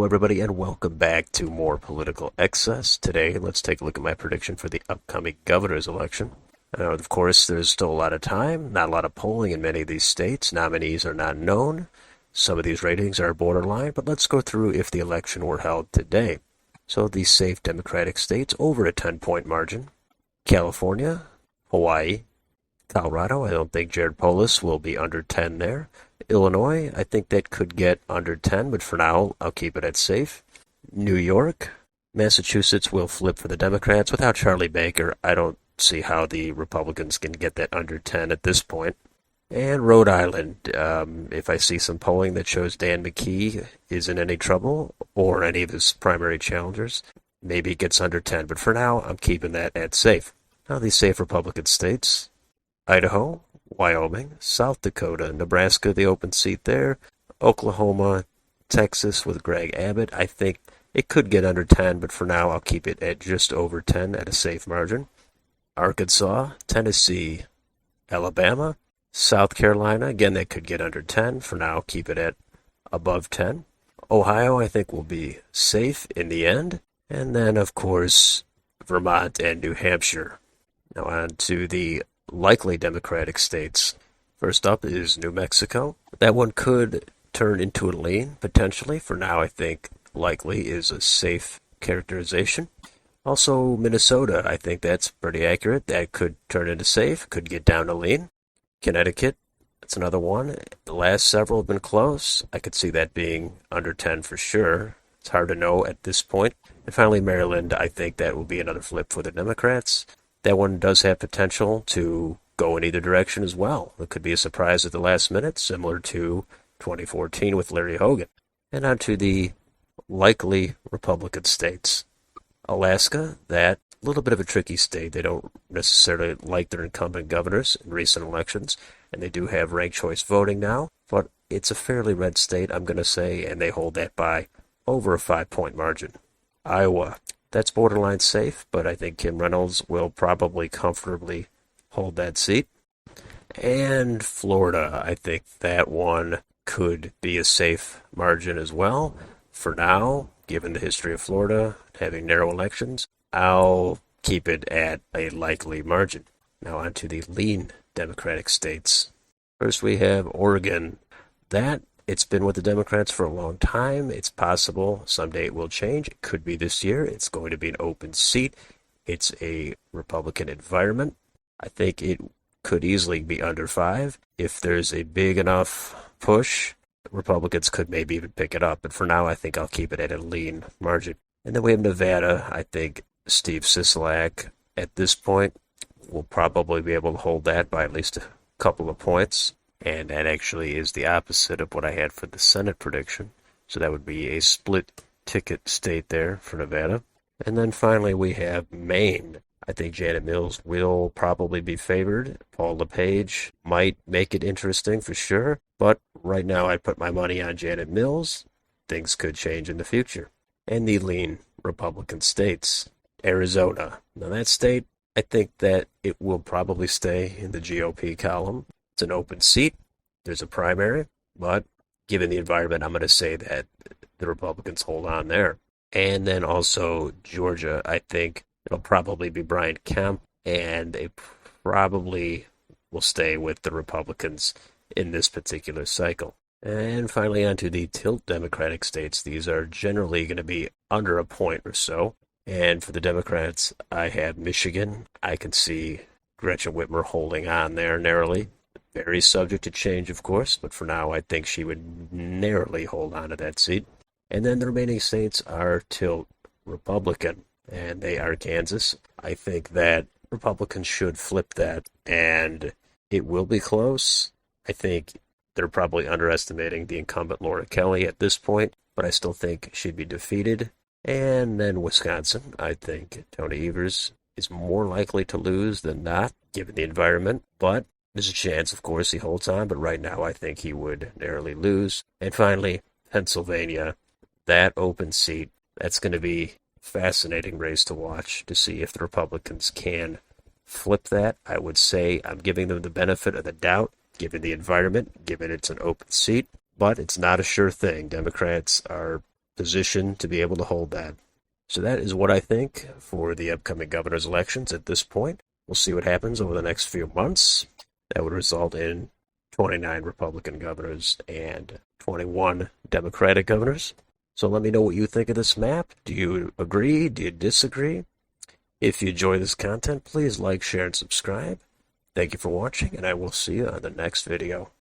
everybody, and welcome back to more Political Excess. Today, let's take a look at my prediction for the upcoming governor's election. Of course, there's still a lot of time, not a lot of polling in many of these states. Nominees are not known. Some of these ratings are borderline, but let's go through if the election were held today. So, these safe Democratic states over a 10-point margin. California, Hawaii, Colorado, I don't think Jared Polis will be under 10 there. Illinois, I think that could get under 10, but for now, I'll keep it at safe. New York, Massachusetts will flip for the Democrats. Without Charlie Baker, I don't see how the Republicans can get that under 10 at this point. And Rhode Island, if I see some polling that shows Dan McKee is in any trouble, or any of his primary challengers, maybe it gets under 10, but for now, I'm keeping that at safe. Now, these safe Republican states, Idaho, Wyoming, South Dakota, Nebraska, the open seat there, Oklahoma, Texas with Greg Abbott. I think it could get under 10, but for now I'll keep it at just over 10 at a safe margin. Arkansas, Tennessee, Alabama, South Carolina, again that could get under 10. For now, keep it at above 10. Ohio, I think will be safe in the end. And then, of course, Vermont and New Hampshire. Now on to the likely Democratic states. First up is New Mexico. That one could turn into a lean, potentially. For now, I think likely is a safe characterization. Also, Minnesota, I think that's pretty accurate. That could turn into safe, could get down to lean. Connecticut, that's another one. The last several have been close. I could see that being under 10 for sure. It's hard to know at this point. And finally, Maryland, I think that will be another flip for the Democrats. That one does have potential to go in either direction as well. It could be a surprise at the last minute, similar to 2014 with Larry Hogan. And on to the likely Republican states. Alaska, that a little bit of a tricky state. They don't necessarily like their incumbent governors in recent elections, and they do have ranked choice voting now, but it's a fairly red state, I'm going to say, and they hold that by over a 5-point margin. Iowa, that's borderline safe, but I think Kim Reynolds will probably comfortably hold that seat. And Florida, I think that one could be a safe margin as well. For now, given the history of Florida having narrow elections, I'll keep it at a likely margin. Now on to the lean Democratic states. First we have Oregon. It's been with the Democrats for a long time. It's possible someday it will change. It could be this year. It's going to be an open seat. It's a Republican environment. I think it could easily be under 5. If there's a big enough push, Republicans could maybe even pick it up. But for now, I think I'll keep it at a lean margin. And then we have Nevada. I think Steve Sisolak, at this point, will probably be able to hold that by at least a couple of points. And that actually is the opposite of what I had for the Senate prediction. So that would be a split ticket state there for Nevada. And then finally we have Maine. I think Janet Mills will probably be favored. Paul LePage might make it interesting for sure. But right now I put my money on Janet Mills. Things could change in the future. And the lean Republican states. Arizona. Now that state, I think that it will probably stay in the GOP column. It's an open seat. There's a primary, but given the environment, I'm going to say that the Republicans hold on there. And then also Georgia, I think it'll probably be Brian Kemp, and they probably will stay with the Republicans in this particular cycle. And finally, on to the tilt Democratic states. These are generally going to be under a point or so. And for the Democrats, I have Michigan. I can see Gretchen Whitmer holding on there narrowly. Very subject to change, of course, but for now I think she would narrowly hold on to that seat. And then the remaining states are tilt Republican, and they are Kansas. I think that Republicans should flip that, and it will be close. I think they're probably underestimating the incumbent Laura Kelly at this point, but I still think she'd be defeated. And then Wisconsin, I think Tony Evers is more likely to lose than not, given the environment, but there's a chance, of course, he holds on, but right now I think he would narrowly lose. And finally, Pennsylvania, that open seat, that's going to be a fascinating race to watch to see if the Republicans can flip that. I would say I'm giving them the benefit of the doubt, given the environment, given it's an open seat, but it's not a sure thing. Democrats are position to be able to hold that. So that is what I think for the upcoming governor's elections at this point. We'll see what happens over the next few months. That would result in 29 Republican governors and 21 Democratic governors. So let me know what you think of this map. Do you agree? Do you disagree? If you enjoy this content, please like, share, and subscribe. Thank you for watching, and I will see you on the next video.